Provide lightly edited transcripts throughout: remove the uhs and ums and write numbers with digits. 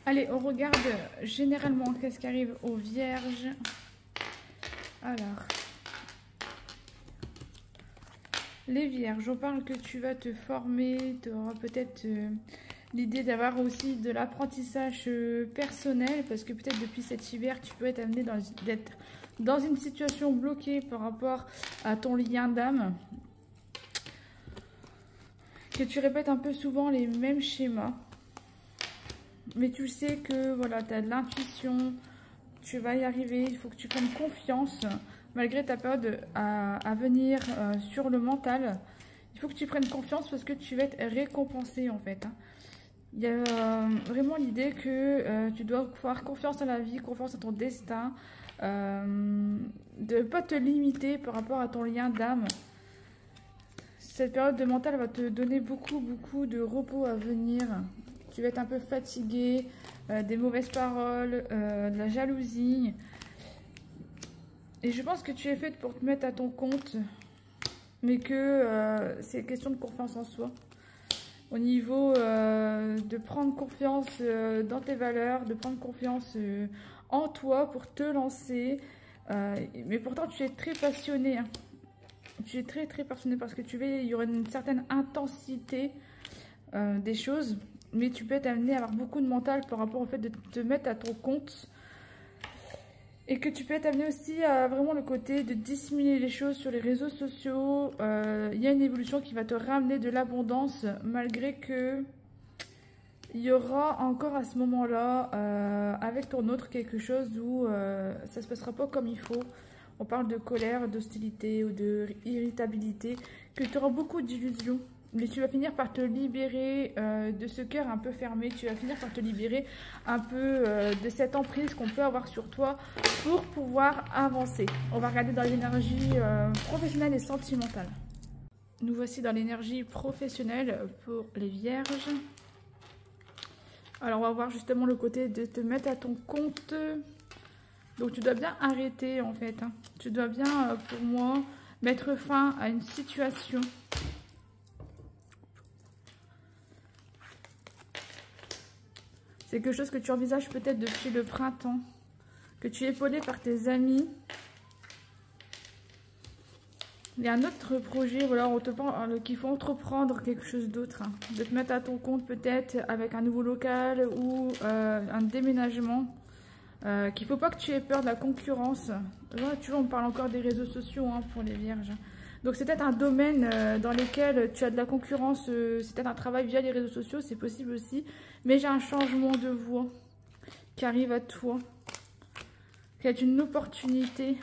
Allez, on regarde généralement qu'est-ce qui arrive aux vierges. Alors, les vierges, on parle que tu vas te former, tu auras peut-être l'idée d'avoir aussi de l'apprentissage personnel, parce que peut-être depuis cet hiver, tu peux être amené d'être dans une situation bloquée par rapport à ton lien d'âme, que tu répètes un peu souvent les mêmes schémas. Mais tu sais que voilà, tu as de l'intuition, tu vas y arriver, il faut que tu prennes confiance malgré ta période à venir sur le mental. Il faut que tu prennes confiance parce que tu vas être récompensé en fait. Il y a vraiment l'idée que tu dois avoir confiance en la vie, confiance en ton destin, de ne pas te limiter par rapport à ton lien d'âme. Cette période de mental va te donner beaucoup de repos à venir. Tu vas être un peu fatigué, des mauvaises paroles, de la jalousie. Et je pense que tu es faite pour te mettre à ton compte, mais que c'est question de confiance en soi. Au niveau de prendre confiance dans tes valeurs, de prendre confiance en toi pour te lancer. Mais pourtant, tu es très passionné. Hein. Tu es très passionné parce que il y aura une certaine intensité des choses. Mais tu peux être amené à avoir beaucoup de mental par rapport au fait de te mettre à ton compte. Et que tu peux être amené aussi à vraiment le côté de disséminer les choses sur les réseaux sociaux. Il y a une évolution qui va te ramener de l'abondance, malgré que il y aura encore à ce moment-là, avec ton autre, quelque chose où ça ne se passera pas comme il faut. On parle de colère, d'hostilité ou d'irritabilité, que tu auras beaucoup d'illusions. Mais tu vas finir par te libérer de ce cœur un peu fermé. Tu vas finir par te libérer un peu de cette emprise qu'on peut avoir sur toi pour pouvoir avancer. On va regarder dans l'énergie professionnelle et sentimentale. Nous voici dans l'énergie professionnelle pour les vierges. Alors on va voir justement le côté de te mettre à ton compte. Donc tu dois bien arrêter en fait. Hein. Tu dois bien, pour moi, mettre fin à une situation. C'est quelque chose que tu envisages peut-être depuis le printemps, que tu es épaulé par tes amis. Il y a un autre projet, voilà, qu'il faut entreprendre quelque chose d'autre, hein, de te mettre à ton compte peut-être avec un nouveau local ou un déménagement. Qu'il ne faut pas que tu aies peur de la concurrence. Là, tu vois, on parle encore des réseaux sociaux hein, pour les vierges. Donc c'est peut-être un domaine dans lequel tu as de la concurrence, c'est peut-être un travail via les réseaux sociaux, c'est possible aussi. Mais j'ai un changement de voie qui arrive à toi, qui est une opportunité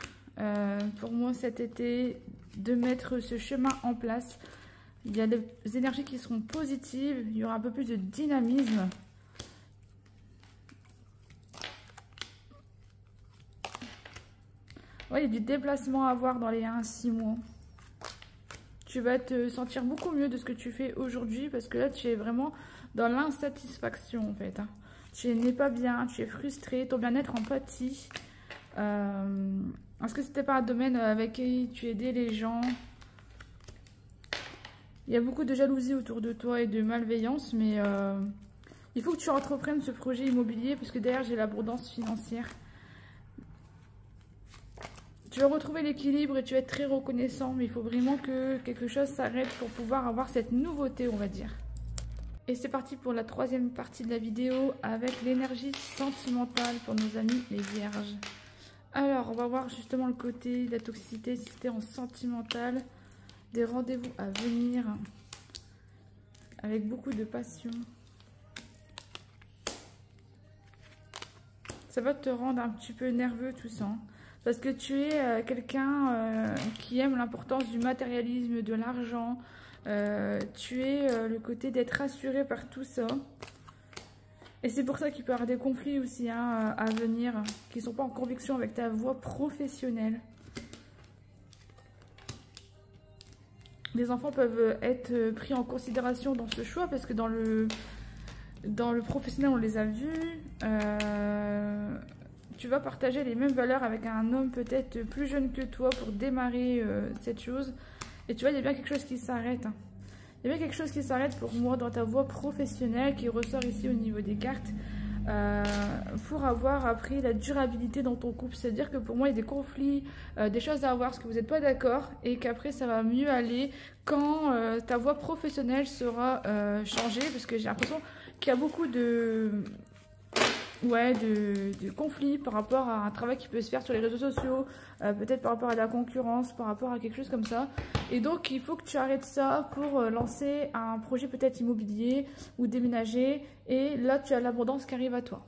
pour moi cet été de mettre ce chemin en place. Il y a des énergies qui seront positives, il y aura un peu plus de dynamisme. Ouais, il y a du déplacement à avoir dans les 1 à 6 mois. Tu vas te sentir beaucoup mieux de ce que tu fais aujourd'hui parce que là, tu es vraiment dans l'insatisfaction en fait. Hein. Tu n'es pas bien, tu es frustré, ton bien-être en pâtit. Est-ce que c'était pas un domaine avec qui tu aidais les gens? Il y a beaucoup de jalousie autour de toi et de malveillance, mais il faut que tu entreprennes ce projet immobilier parce que derrière, j'ai l'abondance financière. Tu vas retrouver l'équilibre et tu vas être très reconnaissant, mais il faut vraiment que quelque chose s'arrête pour pouvoir avoir cette nouveauté, on va dire. Et c'est parti pour la troisième partie de la vidéo avec l'énergie sentimentale pour nos amis les vierges. Alors, on va voir justement le côté de la toxicité, si c'était en sentimental, des rendez-vous à venir avec beaucoup de passion. Ça va te rendre un petit peu nerveux tout ça. Hein. Parce que tu es quelqu'un qui aime l'importance du matérialisme, de l'argent. Tu es le côté d'être rassuré par tout ça. Et c'est pour ça qu'il peut y avoir des conflits aussi hein, à venir, qui ne sont pas en conviction avec ta voie professionnelle. Les enfants peuvent être pris en considération dans ce choix, parce que dans le professionnel, on les a vus. Tu vas partager les mêmes valeurs avec un homme peut-être plus jeune que toi pour démarrer cette chose. Et tu vois, il y a bien quelque chose qui s'arrête. Hein. Il y a bien quelque chose qui s'arrête pour moi dans ta voie professionnelle qui ressort ici au niveau des cartes. pour avoir appris la durabilité dans ton couple. C'est-à-dire que pour moi, il y a des conflits, des choses à avoir parce que vous n'êtes pas d'accord et qu'après, ça va mieux aller quand ta voie professionnelle sera changée, parce que j'ai l'impression qu'il y a beaucoup de conflits par rapport à un travail qui peut se faire sur les réseaux sociaux, peut-être par rapport à la concurrence, par rapport à quelque chose comme ça. Et donc, il faut que tu arrêtes ça pour lancer un projet peut-être immobilier ou déménager. Et là, tu as l'abondance qui arrive à toi.